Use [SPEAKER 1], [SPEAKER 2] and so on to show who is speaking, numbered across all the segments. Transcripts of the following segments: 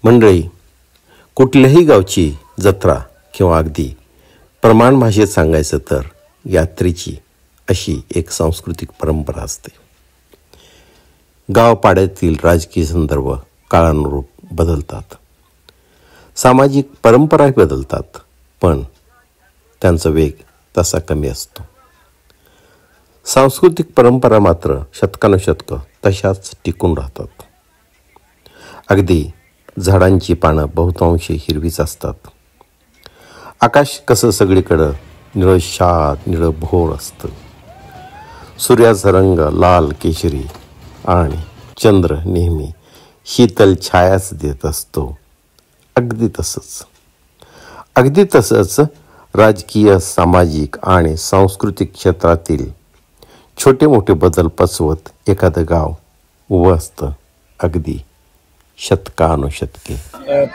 [SPEAKER 1] मंडळी, कुठल्याही गावची जत्रा किंवा अगदी प्रमाण भाषेत सांगायचं तर यात्रेची अशी एक सांस्कृतिक परंपरा असते. गावपाड्यातील राजकीय संदर्भ काळानुरूप बदलतात, सामाजिक परंपराही बदलतात, पण त्यांचा वेग तसा कमी असतो. सांस्कृतिक परंपरा मात्र शतकानुशतकं तशाच टिकून राहतात. अगदी झाडांची पानं बहुतांशी हिरवीच असतात. आकाश कसं सगळीकडं निळं शाद निळं भोर असतं. सूर्याचा रंग लाल केशरी आणि चंद्र नेहमी शीतल छायाच देत असतो. अगदी तसंच राजकीय, सामाजिक आणि सांस्कृतिक क्षेत्रातील छोटे मोठे बदल पचवत एखादं गाव उभं असतं, अगदी शतकानुशतके.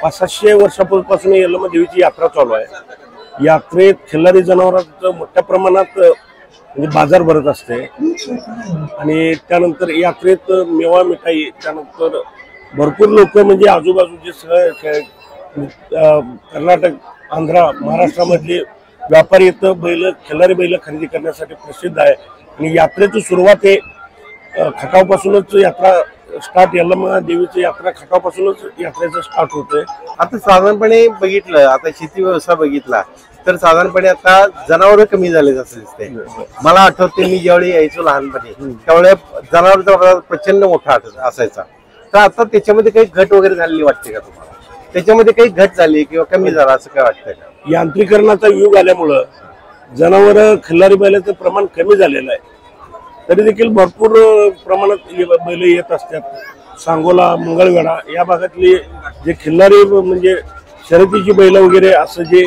[SPEAKER 2] 500-600 वर्षापूर्वीपासून यल्लमा देवीची यात्रा चालू आहे. यात्रेत खिल्लारी जनावरांचं मोठ्या प्रमाणात म्हणजे बाजार भरत असते आणि त्यानंतर यात्रेत मेवा मिठाई, त्यानंतर भरपूर लोक म्हणजे आजूबाजूचे सगळे कर्नाटक, आंध्रा, महाराष्ट्रामधले व्यापारी इथं खिल्लारी बैल खरेदी करण्यासाठी प्रसिद्ध आहे. आणि यात्रेची सुरुवात हे खटावपासूनच यात्रा स्टार्ट, यल्लमा देवीची यात्रा खटावपासूनच यात्रेचं स्टार्ट होतंय.
[SPEAKER 3] आता साधारणपणे बघितलं, आता शेती व्यवसाय बघितला तर साधारणपणे आता जनावर कमी झाले असं दिसते. मला आठवते मी ज्यावेळी यायचो लहानपणी त्यावेळेला जनावरचा प्रचंड मोठा असायचा. तर आता त्याच्यामध्ये काही घट वगैरे झालेली वाटते का तुम्हाला? त्याच्यामध्ये काही घट झाली किंवा कमी झाला असं काय वाटतंय का?
[SPEAKER 2] यांत्रिकरणाचा युग आल्यामुळं जनावर खिल्लारी बैलाचं प्रमाण कमी झालेलं आहे. तरी देखील भरपूर प्रमाणात बैल येत असतात. सांगोला, मंगळवेढा या भागातली जे खिल्लारी म्हणजे शर्यतीची बैल वगैरे असं जे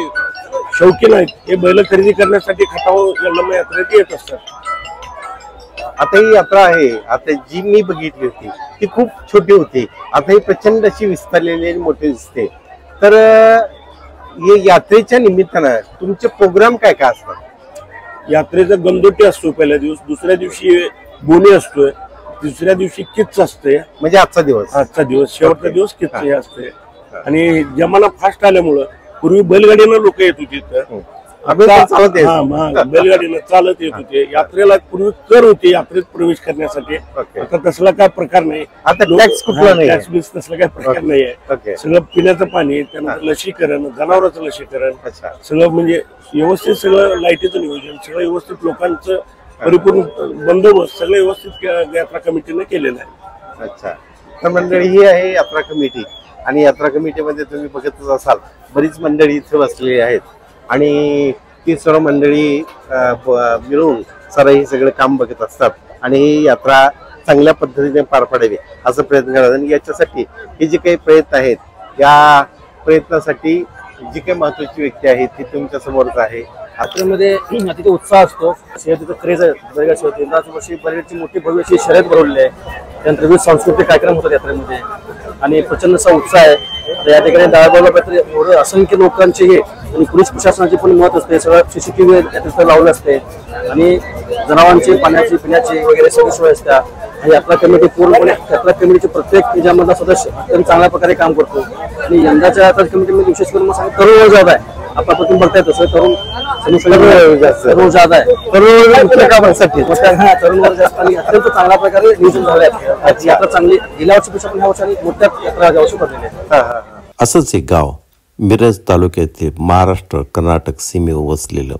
[SPEAKER 2] शौकीन आहेत हे बैल खरेदी करण्यासाठी खटाव यल्लमा यात्रेत येत असतात.
[SPEAKER 3] आता ही यात्रा आहे, आता जी मी बघितली होती ती खूप छोटी होती, आता ही प्रचंड अशी विस्तारलेली आणि मोठी दिसते. तर यात्रेच्या निमित्तानं तुमचे प्रोग्राम काय काय असतात?
[SPEAKER 2] यात्रेचा गंदोटी असतो पहिल्या दिवस, दुसऱ्या दिवशी बोनी असतोय, तिसऱ्या दिवशी किच्च असते.
[SPEAKER 3] म्हणजे आजचा दिवस
[SPEAKER 2] शेवटचा दिवस किच्च हे असते. आणि जमाना फास्ट आल्यामुळं पूर्वी बैलगाडीनं लोक येत होती, बैलगाडीनं चालत येत होते. यात्रेला पूर्वी कर होते यात्रेत प्रवेश करण्यासाठी. आता तसला काय प्रकार नाही.
[SPEAKER 3] आता टॅक्स
[SPEAKER 2] तसला काय प्रकार नाही आहे. सगळं पिण्याचं पाणी, त्यानंतर लसीकरण, जनावरांचं लसीकरण, सगळं म्हणजे व्यवस्थित, सगळं लाईटीचं नियोजन, सगळं व्यवस्थित, लोकांचं परिपूर्ण बंदोबस्त सगळं व्यवस्थित यात्रा कमिटीने केलेलं आहे.
[SPEAKER 3] अच्छा. तर मंडळी ही आहे यात्रा कमिटी, आणि यात्रा कमिटीमध्ये तुम्ही बघतच असाल बरीच मंडळी इथे बसलेली आहेत आणि ती सर्व मंडळी मिळून हे सगळं काम बघत असतात आणि ही यात्रा चांगल्या पद्धतीने पार पाडावी असं प्रयत्न करतात. आणि याच्यासाठी हे जे काही प्रयत्न आहेत, या प्रयत्नासाठी जी काही महत्वाची व्यक्ती आहे ती तुमच्या समोरच आहे.
[SPEAKER 4] यात्रेमध्ये अतिशय उत्साह असतो. शर्यतीचा क्रेज आहे. वर्षी बरेचशी मोठी भव्य अशी शर्यत भरवलेली आहे. त्यानंतर विविध सांस्कृतिक कार्यक्रम होतात यात्रेमध्ये आणि प्रचंड असा उत्साह आहे. या ठिकाणी दाळबाला एवढं असंख्य लोकांचे हे आणि पोलीस प्रशासनाचे पण मत असते. सगळं CCTV यात्रेत लावलं असते आणि जनावरांची पाण्याची, पिण्याची वगैरे सगळी सोय असते. आणि यात्रा कमिटी पूर्णपणे, यात्रा कमिटीचे प्रत्येक त्याच्यामधला सदस्य अत्यंत चांगल्या प्रकारे काम करतो. आणि यंदाच्या यात्रा कमिटीमध्ये विशेष करून सांगा तरुण जादा आहे. आपण बघताय तसं तरुण जादा आहे. तरुण वर्ग जास्त आणि अत्यंत चांगल्या प्रकारे नियोजन झालं आहे. यात्रा चांगली गेल्या वर्षीपेक्षा पण ह्या वर्षी मोठ्या यात्रा यावर्षी भरलेली आहे.
[SPEAKER 1] असंच एक गाव मिरज तालुक्यातील महाराष्ट्र कर्नाटक सीमेवर वसलेलं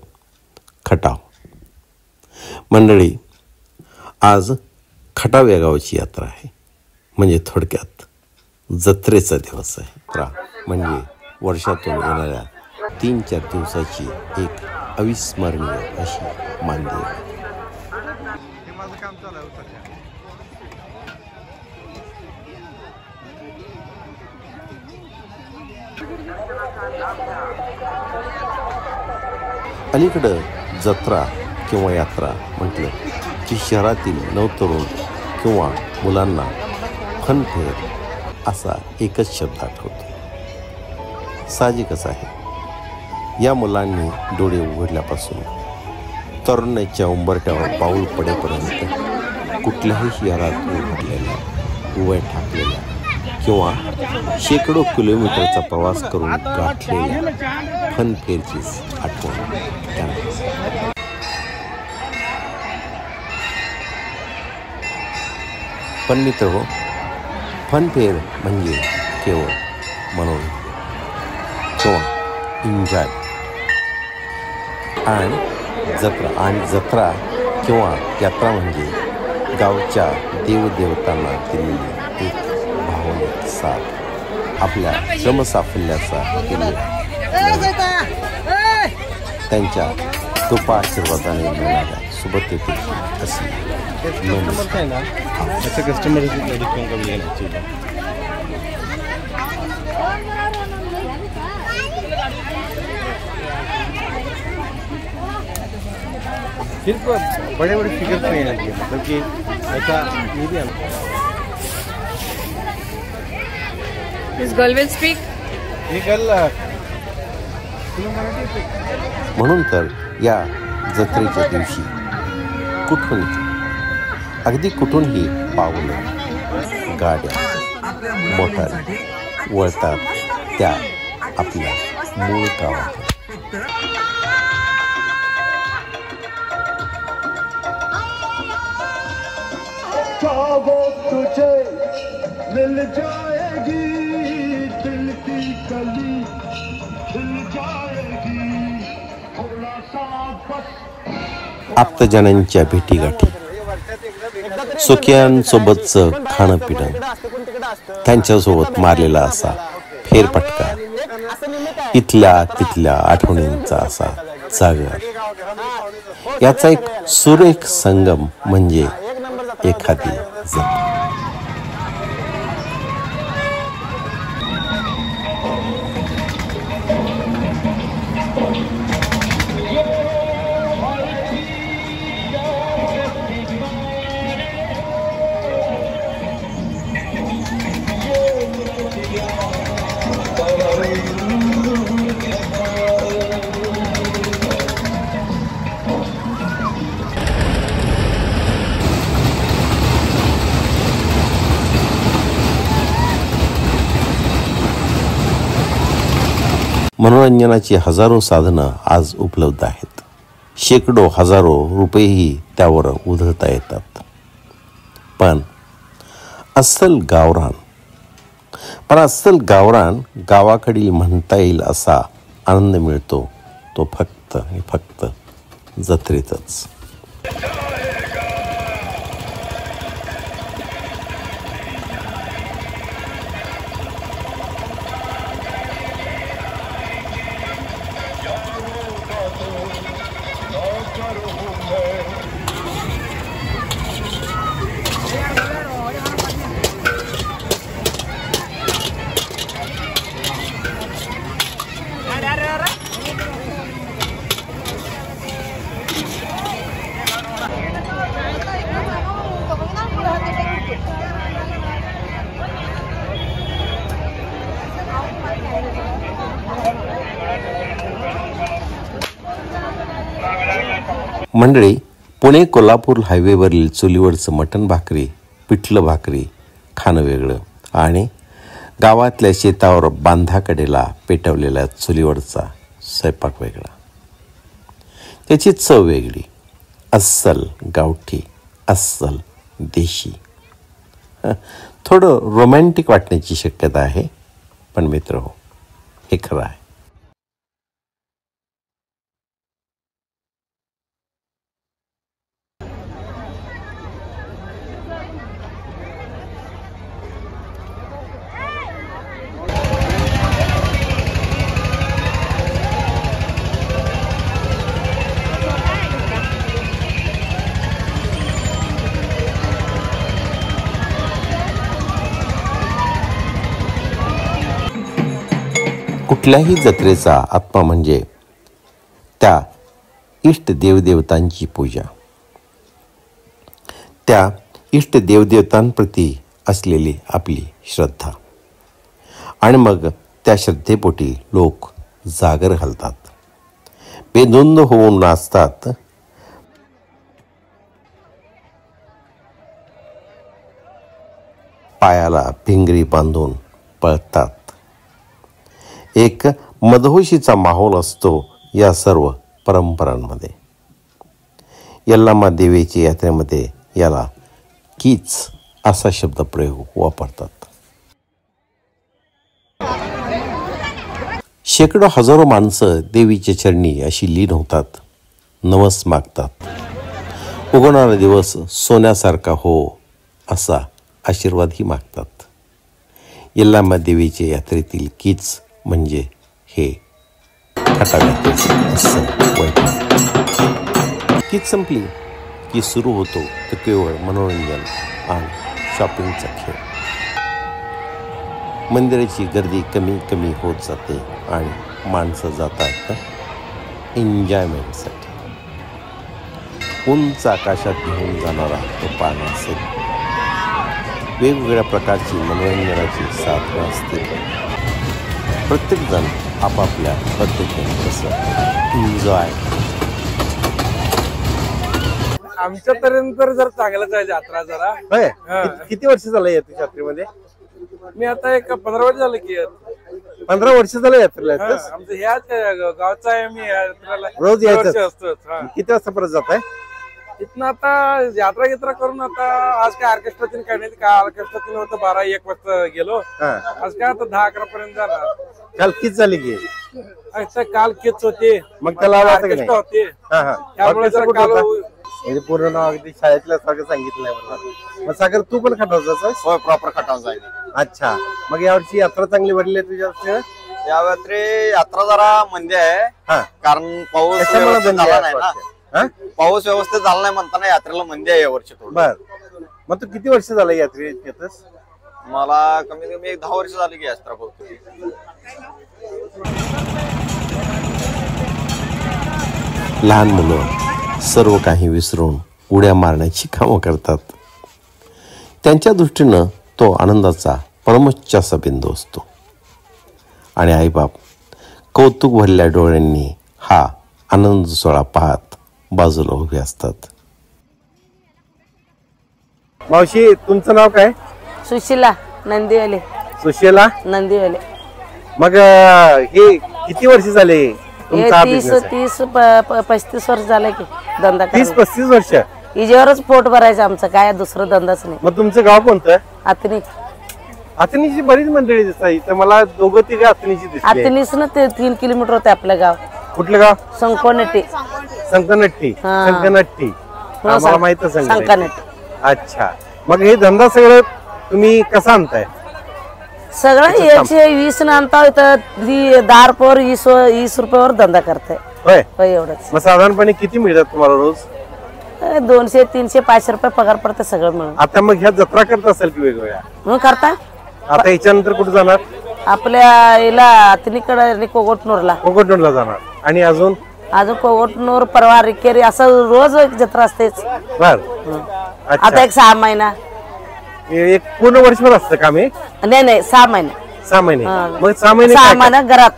[SPEAKER 1] खटाव. मंडळी, आज खटाव या गावाची यात्रा आहे. म्हणजे थोडक्यात जत्रेचा दिवस आहे. यात्रा म्हणजे वर्षातून येणाऱ्या 3-4 दिवसाची एक अविस्मरणीय अशी मानली आहे. अलीकडं जत्रा किंवा यात्रा म्हटलं की शहरातील नवतरुण किंवा मुलांना फनफेअर असा एकच शब्द आठवतो. साहजिकच आहे. या मुलांनी डोळे उघडल्यापासून तरुणाच्या उंबरठ्यावर पाऊल पडेपर्यंत कुठल्याही शहरात उघडलेल्या, उभ्या ठाकलेल्या किंवा शेकडो किलोमीटरचा प्रवास करून गाठलेल्या फनफेअरचीच आठवण त्यांना. पण मित्र, फनफेअर म्हणजे केवळ मनोरंजन किंवा एन्जॉय, आणि जत्रा किंवा यात्रा म्हणजे गावच्या देवदेवतांना दिलेली एक भावनिक साथ, आपल्या श्रमसाफल्याचा त्यांच्या कृपा आशीर्वादाने मिळणाऱ्या सुबत्तेची अशी
[SPEAKER 3] कस्टमर सिर्फ बड़े बड़े फिगर्स नहीं आती है, मतलब कि ऐसा ये भी
[SPEAKER 5] This girl will speak.
[SPEAKER 3] ये कल
[SPEAKER 1] म्हणून तर या जत्रेच्या दिवशी कुठून अगदी कुठूनही पावलं गाड्या मोटारी वळतात त्या आपल्या मूळ गावात.
[SPEAKER 6] वो तुझे मिल जाएगी, दिल की कली खिल जाएगी, थोड़ा सा बस.
[SPEAKER 1] आप्तजनांच्या भेटीगाठी, सुखियांसोबतचं खाणं पिणं, त्यांच्यासोबत मारलेला असा फेरफटका, इथल्या तिथल्या आठवणींचा असा जागर, याचा एक सुरेख संगम म्हणजे एखादी जत्रा. मनोरंजनाची हजारो साधनं आज उपलब्ध आहेत. शेकडो हजारो रुपयेही त्यावर उधळता येतात. पण अस्सल गावरान गावाकडील म्हणता येईल असा आनंद मिळतो तो फक्त आणि फक्त जत्रेतच. मंडळी, पुणे कोल्हापूर हायवेवरील चुलीवरचं मटण भाकरी, पिठलं भाकरी खाणं वेगळं आणि गावातल्या शेतावर बांधाकडेला पेटवलेल्या चुलीवरचा स्वयंपाक वेगळा. त्याची चव वेगळी, अस्सल गावठी, अस्सल देशी. थोडं रोमॅन्टिक वाटण्याची शक्यता आहे, पण मित्र हो, हे खरं आहे. कुठल्याही जत्रेचा आत्मा म्हणजे त्या इष्ट देवदेवतांची पूजा, त्या इष्ट देवदेवतांप्रती असलेली आपली श्रद्धा, आणि मग त्या श्रद्धेपोटी लोक जागर घालतात, बेधुंद होऊन नाचतात. पायाला भिंगरी बांधून पळतात. एक मदहोशीचा माहोल असतो या सर्व परंपरांमध्ये. यल्लामा देवीच्या यात्रेमध्ये याला कीच असा शब्दप्रयोग वापरतात. शेकडो हजारो माणसं देवीच्या चरणी अशी लीन होतात, नवस मागतात. उगवणारा दिवस सोन्यासारखा हो असा आशीर्वादही मागतात. यल्लामा देवीच्या यात्रेतील कीच म्हणजे हे थाटाव्याचं वैभव. कीच संपली की सुरू होतो तो केवळ मनोरंजन आणि शॉपिंगचा खेळ. मंदिराची गर्दी कमी कमी होत जाते आणि माणसं जातात एन्जॉयमेंटसाठी. उंच आकाशात घेऊन जाणारा तो पाळणा असेल, वेगवेगळ्या प्रकारची मनोरंजनाची साधनं असतील. प्रत्येकजण आपापल्या पद्धतीने कसं एन्जॉय.
[SPEAKER 7] आमच्यापर्यंत जर चांगलंच आहे यात्रा जरा.
[SPEAKER 3] होय. किती वर्ष झालं यात्रे यात्रेमध्ये?
[SPEAKER 7] मी आता एक 15 वर्ष झालं की
[SPEAKER 3] 15 वर्ष झालं यात्रेला येतोस?
[SPEAKER 7] आमचं ह्याच गावचा आहे. मी यात्रेला
[SPEAKER 3] रोज यायचं
[SPEAKER 7] असतो.
[SPEAKER 3] किती वाजता परत जात आहे?
[SPEAKER 7] इथनं आता यात्रा करून आता आज काय ऑर्केस्ट्रातील काय नाही, काय ऑर्केस्ट्रातील होतं 12-1 वाजता गेलो. आज काय आता 10-11 पर्यंत जाणार.
[SPEAKER 3] काल किती झाली की?
[SPEAKER 7] काल किच होते,
[SPEAKER 3] मग त्याला
[SPEAKER 7] ऑर्केस्ट्रा होते. त्यामुळे जरा काल
[SPEAKER 3] म्हणजे पूर्ण नाव अगदी शाळेतल्या सारखं सांगितलंय मला. मग सागर तू पण खटावचा?
[SPEAKER 8] होय, प्रॉपर खटावचा आहे.
[SPEAKER 3] अच्छा. मग यावर्षी यात्रा चांगली भरली आहे तुझ्या?
[SPEAKER 8] यात्रा जरा मंदी आहे, कारण पाऊस व्यवस्थित झाला नाही ना. पाऊस व्यवस्थित झाला नाही म्हणताना यात्रेला मंदी आहे यावर्षी थोडं.
[SPEAKER 3] बर. मग तू किती वर्ष झालं यात्रेत येतस?
[SPEAKER 8] मला कमीत कमी 10 वर्ष झाली की यात्रा बघतो.
[SPEAKER 1] लहान मुलं सर्व काही विसरून उड्या मारण्याची कामं करतात. त्यांच्या दृष्टीनं तो आनंदाचा परमोच्चाचा बिंदू असतो. आणि आईबाप कौतुक भरल्या डोळ्यांनी हा आनंद सोहळा पाहत बाजूला उभे असतात.
[SPEAKER 3] मावशी, तुमचं नाव काय?
[SPEAKER 9] सुशीला नंदीवाले.
[SPEAKER 3] सुशीला
[SPEAKER 9] नंदीवाले.
[SPEAKER 3] मग हे किती वर्ष झाले तुमचा?
[SPEAKER 9] 30-35 वर्ष झालं की धंदा.
[SPEAKER 3] 30-35 वर्ष
[SPEAKER 9] इजेवरच पोट भरायचं आमचं, काय दुसरं धंदाच नाही.
[SPEAKER 3] मग तुमचं गाव कोणतं?
[SPEAKER 9] आतनी.
[SPEAKER 3] आतनीची बरीच मंडळी दिसतात इथं. मला 2-3 आतनीची दिसली.
[SPEAKER 9] आतनीच ना ते 3 किलोमीटर होते आपलं गाव.
[SPEAKER 3] कुठलं गाव?
[SPEAKER 9] संकोनट्टी.
[SPEAKER 3] संकनट्टी. संकनट्टी मला माहित.
[SPEAKER 9] संकनट्टी.
[SPEAKER 3] अच्छा. मग हे धंदा सगळं तुम्ही कसा आणताय?
[SPEAKER 9] सगळं 120 न आणता इथं 10 रुपयावर 20 रुपयावर धंदा करताय.
[SPEAKER 3] होय.
[SPEAKER 9] एवढंच.
[SPEAKER 3] मग साधारणपणे किती मिळतात तुम्हाला रोज?
[SPEAKER 9] 200, 300, 500 रुपये पगार पडते सगळं मिळून.
[SPEAKER 3] आता मग ह्या जत्रा करत असेल की वेगवेगळ्या?
[SPEAKER 9] मग करता.
[SPEAKER 3] आता याच्यानंतर कुठे जाणार?
[SPEAKER 9] आपल्या याला आतनीकडे कोगटनूरला.
[SPEAKER 3] कोगटनूरला जाणार. आणि अजून
[SPEAKER 9] कोगटनूर, परवा, रिकेरी असं रोज जत्रा असतेच.
[SPEAKER 3] बर.
[SPEAKER 9] आता एक 6 महिना.
[SPEAKER 3] एक पूर्ण वर्षभर असतं काम हे?
[SPEAKER 9] नाही 6 महिने.
[SPEAKER 3] 6 महिने. मग 6
[SPEAKER 9] महिने घरात.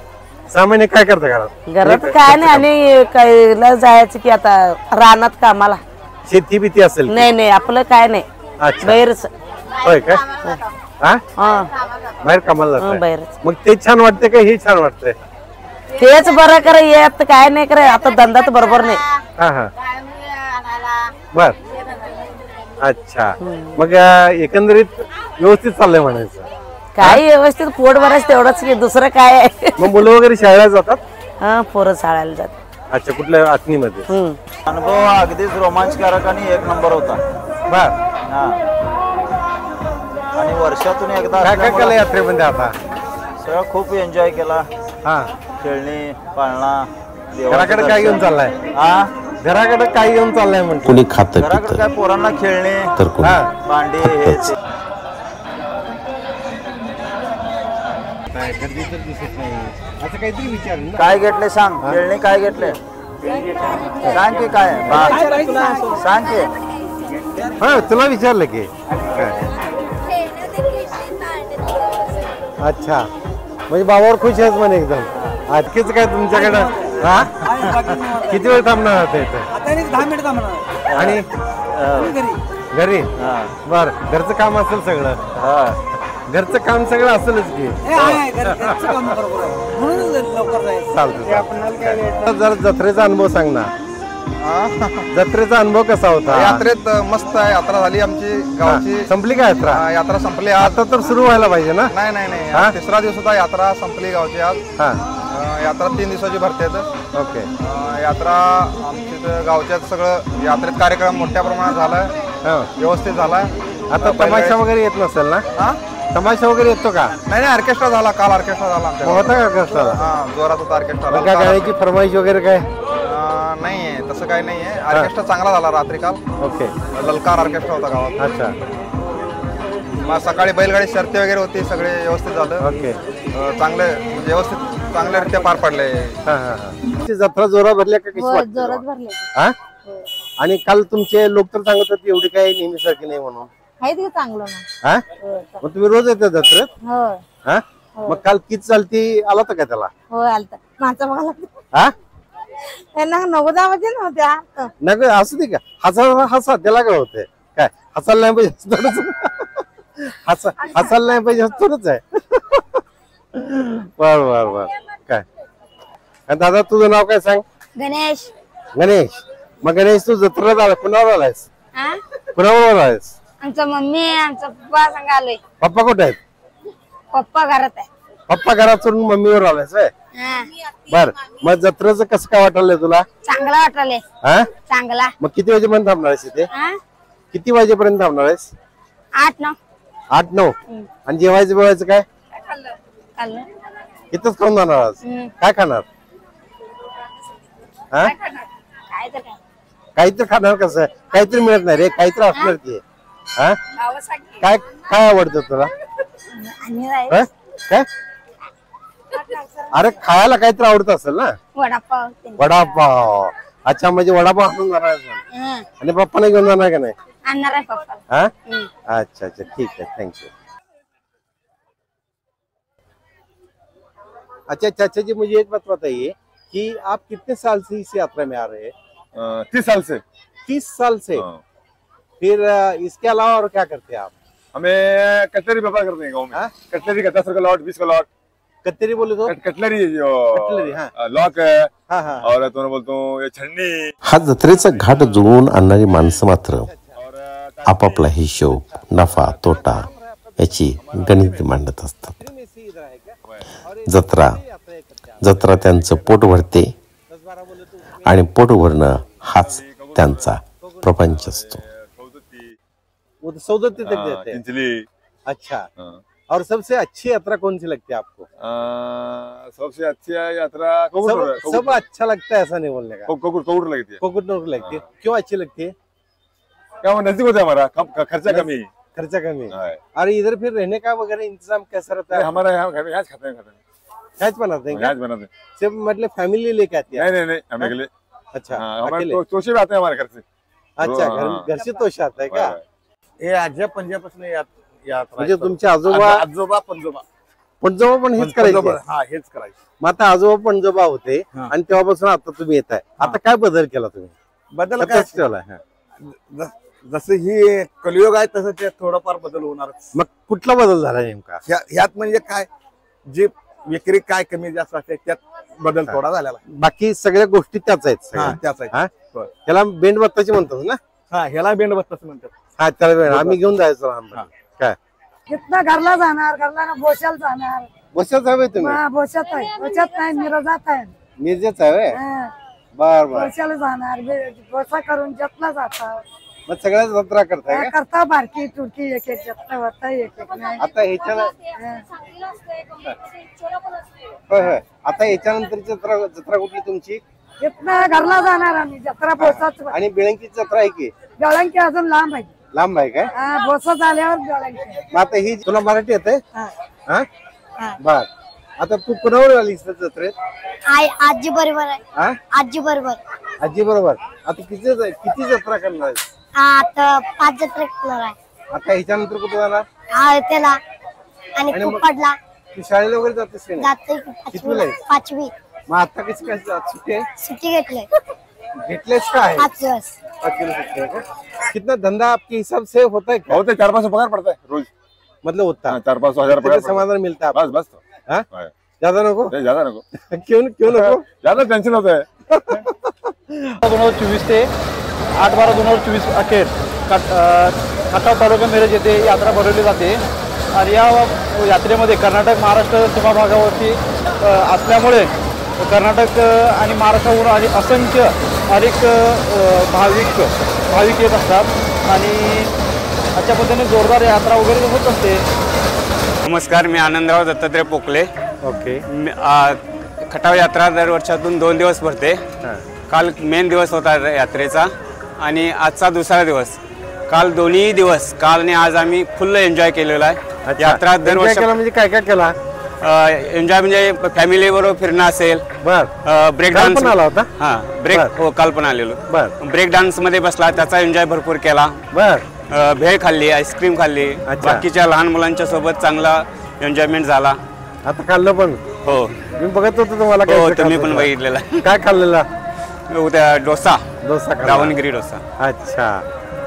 [SPEAKER 3] 6 महिने काय करता घरात?
[SPEAKER 9] घरात काय नाही. आणि कायला जायचं की आता रानात कामाला.
[SPEAKER 3] शेती बिती असेल?
[SPEAKER 9] नाही आपलं काय नाही. बाहेरच.
[SPEAKER 3] होय काय? बाहेर कामाला जात?
[SPEAKER 9] बाहेरच.
[SPEAKER 3] मग ते छान वाटतंय का हे छान वाटतंय?
[SPEAKER 9] तेच बरं कर. येत काय नाही करे. आता धंदा तर बरोबर नाही.
[SPEAKER 3] बर. अच्छा. मग एकंदरीत व्यवस्थित चाललंय म्हणायचं?
[SPEAKER 9] काही व्यवस्थित पोट भरायचं तेवढंच की दुसरं काय आहे.
[SPEAKER 3] मग मुलं वगैरे शाळेला जातात?
[SPEAKER 9] पोरं शाळेला जातात.
[SPEAKER 3] अच्छा. कुठल्या आतनीमध्ये?
[SPEAKER 8] अनुभव अगदीच रोमांचकारक आणि 1 नंबर होता.
[SPEAKER 3] बर.
[SPEAKER 8] आणि वर्षातून एकदा
[SPEAKER 3] काय काय केलं यात्रेमध्ये? आता
[SPEAKER 8] सगळं खूप एन्जॉय केला. खेळणी, पाळणा.
[SPEAKER 3] घराकडे काय घेऊन चाललाय? घराकडे काय घेऊन चाललाय म्हणतो?
[SPEAKER 1] कोणी खातं
[SPEAKER 8] घराकडे काय पोरांना खेळणे,
[SPEAKER 1] तर कोणी
[SPEAKER 8] भांडी हे काय घेतले सांग. खेळणी काय घेतले सांग की काय सांग की.
[SPEAKER 3] तुला विचारलं की? अच्छा. म्हणजे बाबावर खुश आहेस म्हणे एकदम. आजकेच काय तुमच्याकडं? किती वेळ थांबणार आता इथं?
[SPEAKER 7] 10 मिनिट थांबणार.
[SPEAKER 3] आणि घरी बर घरचं काम असेल सगळं घरचं काम सगळं असेलच की चालतं जर जत्रेचा अनुभव सांग ना जत्रेचा अनुभव कसा होता
[SPEAKER 10] यात्रेत मस्त आहे यात्रा झाली आमची गावची
[SPEAKER 3] संपली का यात्रा
[SPEAKER 10] यात्रा संपली आता
[SPEAKER 3] तर सुरू व्हायला पाहिजे ना
[SPEAKER 10] नाही नाही नाही तिसरा दिवस होता यात्रा संपली गावची आज यात्रा 3 दिवसाची भरते
[SPEAKER 3] ओके
[SPEAKER 10] यात्रा आमच्या गावच्यात सगळं यात्रेत कार्यक्रम मोठ्या प्रमाणात झालाय व्यवस्थित झालाय
[SPEAKER 3] आता तमाशा वगैरे येत नसेल ना तमाशा वगैरे येतो का
[SPEAKER 10] नाही ऑर्केस्ट्रा झाला काल ऑर्केस्ट्रा झाला
[SPEAKER 3] होता का ऑर्केस्ट्रा
[SPEAKER 10] जोरात होता ऑर्केस्ट्रा
[SPEAKER 3] गाण्याची फरमाईश वगैरे काय
[SPEAKER 10] नाहीये तसं काही नाहीये ऑर्केस्ट्रा चांगला झाला रात्री काल
[SPEAKER 3] ओके
[SPEAKER 10] ललकार ऑर्केस्ट्रा होता गावात
[SPEAKER 3] अच्छा
[SPEAKER 10] मग सकाळी बैलगाडी शर्ती वगैरे होती सगळे व्यवस्थित झालं
[SPEAKER 3] ओके
[SPEAKER 10] चांगले व्यवस्थित चांगल्यारीत्या पार पडले
[SPEAKER 3] जत्रा जोरात भरल्या का कशी
[SPEAKER 9] जोरात भरले
[SPEAKER 3] आणि काल तुमचे लोक तर सांगत होते एवढी काही नेहमीसारखी नाही म्हणून
[SPEAKER 9] आहे ते चांगलं
[SPEAKER 3] हा मग तुम्ही रोज येता जत्रेत हा मग काल किती चालती आला तर का त्याला
[SPEAKER 9] हो आलता माझा बघायला
[SPEAKER 3] हा
[SPEAKER 9] त्यांना नव्वदामध्ये नव्हत्या
[SPEAKER 3] नाही असू दे का हसा त्याला काय होते काय हसायला नाही पाहिजे थोडंच हसायला नाही पाहिजे थोडंच आहे बर काय दादा तुझं नाव काय सांग
[SPEAKER 9] गणेश
[SPEAKER 3] गणेश मग गणेश तू जत्रेला आला कुणावर आलायस कुणावर आलायस
[SPEAKER 9] आमचा मम्मी आमचा पप्पा संग आलोय
[SPEAKER 3] पप्पा कुठे आहेत
[SPEAKER 9] पप्पा घरात आहे
[SPEAKER 3] पप्पा घरात सोडून मम्मीवर आलायस बर मग जत्रेचं कसं काय वाटलंय तुला
[SPEAKER 9] चांगला वाटले चांगला
[SPEAKER 3] मग किती वाजेपर्यंत थांबणार आहेस इथे किती वाजेपर्यंत थांबणार आहेस
[SPEAKER 9] 8-9
[SPEAKER 3] 8-9 आणि जेवायचं बिवायचं काय इथंच खाऊन जाणार आज काय खाणार काहीतरी खाणार कसं काहीतरी मिळत नाही रे काहीतरी असणार की काय काय आवडतं तुला काय अरे खायला काहीतरी आवडत असेल ना वडापाव अच्छा म्हणजे वडापाव आणून जाणार आणि पप्पाने घेऊन जाणार का नाही अच्छा अच्छा ठीक है थैंक यू अच्छा चाचा जी मुझे एक बात बताइए कि आप कितने साल से इस यात्रा में आ रहे हैं
[SPEAKER 11] 30 साल से
[SPEAKER 3] 30 साल से फिर इसके अलावा और क्या करते हैं आप
[SPEAKER 11] हमें कटलरी व्यापार करते हैं गाँव में कटलरी का 10 का लॉट 20 का लॉट
[SPEAKER 3] कटलरी बोले तो
[SPEAKER 11] कटलरी जो लॉक है और तुम्हें बोलता हूँ ये छन्नी
[SPEAKER 1] हा जत्रेचा घाट जुळवून आणणारी माणसं मात्र आपापला हिशोब नफा तोटा याची गणित मांडत असतात जत्रा त्यांचं पोट भरते आणि पोट भरणं हाच त्यांचा प्रपंच असतो
[SPEAKER 3] सौदत्ती तक देते हैं अच्छा और सबसे अच्छी यात्रा कौन सी लगती है आपको
[SPEAKER 11] सबसे अच्छी यात्रा
[SPEAKER 3] सब अच्छा लगता है ऐसा नहीं बोलने का
[SPEAKER 11] कोकुट लगती है
[SPEAKER 3] कोकुट लगती है क्यों अच्छी लगती है
[SPEAKER 11] क्या नजदीक होता है हमारा खर्चा कमी
[SPEAKER 3] और इधर फिर रहने का वगैरह इंतजाम कैसा रहता है
[SPEAKER 11] हमारा यहाँ खाते हैं
[SPEAKER 3] बनाते हैं सिर्फ मतलब फैमिली लेके आती है
[SPEAKER 11] नहीं हमें के लिए
[SPEAKER 3] अच्छा
[SPEAKER 11] हमारे तोशे भी आते हैं हमारे घर से
[SPEAKER 3] अच्छा घर से तोशे आता है क्या
[SPEAKER 4] हे आज्या पंजापासून यात्रा
[SPEAKER 3] म्हणजे तुमचे आजोबा पणजोबा पण हेच करायचे मग आता आजोबा पणजोबा होते आणि तेव्हापासून आता तुम्ही येताय आता काय बदल केला तुम्ही
[SPEAKER 4] बदल काय केला जसं ही कलियुग आहे तसं ते थोडंफार बदल होणार
[SPEAKER 3] मग कुठला बदल झाला नेमका
[SPEAKER 4] ह्यात म्हणजे काय जे विक्री काय कमी जास्त असते त्यात बदल थोडा झालेला
[SPEAKER 3] बाकी सगळ्या गोष्टी त्याच आहेत
[SPEAKER 4] त्याच आहेत
[SPEAKER 3] त्याला बेंडबत्ताची म्हणतात ना
[SPEAKER 4] ह्याला बेंडबत्ताच म्हणतात
[SPEAKER 3] हा त्याला आम्ही घेऊन जायचो काय
[SPEAKER 9] कितना घरला जाणार घरला बोशाला जाणार
[SPEAKER 3] बोशात आहे तुम्ही
[SPEAKER 9] बोशात नाही मिरजात आहे
[SPEAKER 3] मिरजेच आहे बर
[SPEAKER 9] बोशाला जाणार बोसा करून जतला जातात
[SPEAKER 3] मग सगळ्या जत्रा करताय
[SPEAKER 9] करता बारकी तुरकी एक एक जत्रा होता एक नाही
[SPEAKER 3] आता ह्याच्या आता याच्यानंतरची जत्रा कुठली तुमची
[SPEAKER 9] कितना घरला जाणार आम्ही जत्रा बोसाच
[SPEAKER 3] आणि बिळंकीची जत्रा आहे की
[SPEAKER 9] बेळंकी अजून लांब आहे
[SPEAKER 3] काय
[SPEAKER 9] बोसा झाल्यावर बेळंकी
[SPEAKER 3] मग आता ही तुला मराठी येते बर आता तू कुणावर आलीस जत्रेत
[SPEAKER 12] आजी बरोबर आहे आजी बरोबर
[SPEAKER 3] आता किती जत्रा करणार आहेस
[SPEAKER 12] आता 5 जत्रा करणार आहे
[SPEAKER 3] आता ह्याच्यानंतर कुठे जाणार
[SPEAKER 12] त्याला आणि कुपडला
[SPEAKER 3] तू शाळेला वगैरे जातेस की
[SPEAKER 12] जाते पाचवी
[SPEAKER 3] मग आता कशी काय सुट्टी
[SPEAKER 12] घेतलंय
[SPEAKER 3] घेतलेस काय
[SPEAKER 12] 5 दिवस
[SPEAKER 3] 5 दिवस सुट्टी आहे का कितना धंधा आपके हिसाब से होता है क्या?
[SPEAKER 11] होते 400-500 पगार पड़ता है रोज,
[SPEAKER 3] मतलब होता है
[SPEAKER 11] 400-500 हजार पगार
[SPEAKER 3] समाधान मिलता है
[SPEAKER 11] बस बस तो
[SPEAKER 3] हाँ? ज्यादा नको
[SPEAKER 11] ज्यादा नको
[SPEAKER 3] क्यों नको
[SPEAKER 11] ज्यादा टेन्शन होत आहे
[SPEAKER 4] 2024 ते 8/12/2024 अखेर खटाव तालुका मिरज येथे यात्रा भरवली जाते आणि या यात्रेमध्ये कर्नाटक महाराष्ट्र सीमा भागावरती असल्यामुळे कर्नाटक आणि महाराष्ट्रावरून आणि असंख्य अनेक भाविक येत असतात आणि अशा पद्धतीने जोरदार यात्रा वगैरे होत असते.
[SPEAKER 13] नमस्कार, मी आनंदराव दत्तात्रय पोकले.
[SPEAKER 3] ओके.
[SPEAKER 13] खटाव यात्रा दरवर्षातून 2 दिवस भरते. काल मेन दिवस होता यात्रेचा आणि आजचा दुसरा दिवस. काल दोन्ही दिवस, काल आणि आज आम्ही फुल एन्जॉय केलेला आहे. यात्रा दरवर्षी
[SPEAKER 3] म्हणजे काय काय केला
[SPEAKER 13] एन्जॉय म्हणजे फॅमिली बरोबर फिरणं असेल, ब्रेक डान्स
[SPEAKER 3] आला होता.
[SPEAKER 13] हा ब्रेक हो काल पण आलेलो. ब्रेक डान्स मध्ये बसला, त्याचा एन्जॉय भरपूर केला. भेळ खाल्ली, आईस्क्रीम खाल्ली, बाकीच्या लहान मुलांच्या सोबत चांगला एन्जॉयमेंट झाला.
[SPEAKER 3] आता खाल्लं पण
[SPEAKER 13] हो,
[SPEAKER 3] मी बघत होतो तुम्हाला.
[SPEAKER 13] हो, तुम्ही पण बघितलेला.
[SPEAKER 3] काय खाल्लेला?
[SPEAKER 13] डोसा
[SPEAKER 3] खाल्ला.
[SPEAKER 13] दावणगिरी डोसा.
[SPEAKER 3] अच्छा,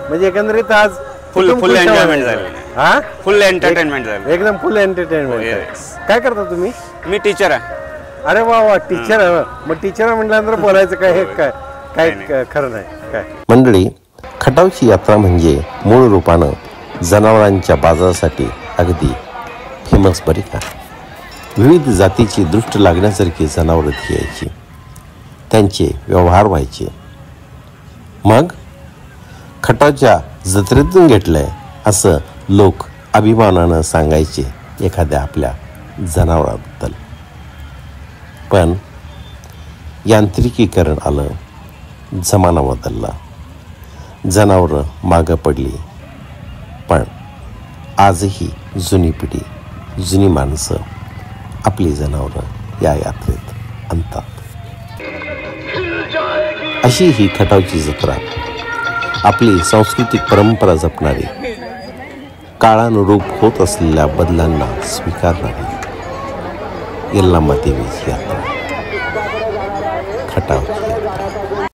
[SPEAKER 3] म्हणजे एकंदरीत आज
[SPEAKER 13] फुल एन्जॉयमेंट झाली.
[SPEAKER 3] हा,
[SPEAKER 13] फुल एंटरटेनमेंट झालं,
[SPEAKER 3] एकदम फुल एंटरटेनमेंट. काय करता तुम्ही?
[SPEAKER 13] मी टीचर आहे.
[SPEAKER 3] अरे वा वा, टीचर आहे. मग टीचर म्हटल्यानंतर बोलायचं काय हे काय खरं नाही काय.
[SPEAKER 1] मंडळी, खटावची यात्रा म्हणजे मूळ रूपानं जनावरांच्या बाजारासाठी अगदी फेमस बरी का. विविध जातीची दृष्ट लागण्यासारखी जनावरं ती यायची, त्यांचे व्यवहार व्हायचे. मग खटावच्या जत्रेतून घेतलंय असं लोक अभिमानानं सांगायचे एखाद्या आपल्या जनावराबद्दल. पण यांत्रिकीकरण आलं, जमाना बदलला, जनावरं मागं पडली. पण आजही जुनी पिढी, जुनी माणसं आपली जनावरं या यात्रेत आणतात. अशी ही खटावची जत्रा आपली सांस्कृतिक परंपरा जपणारी, काळानुरूप होत असलेल्या बदलांना स्वीकारणारी यल्लामा देवीची यात्रा, खटावची यात्रा.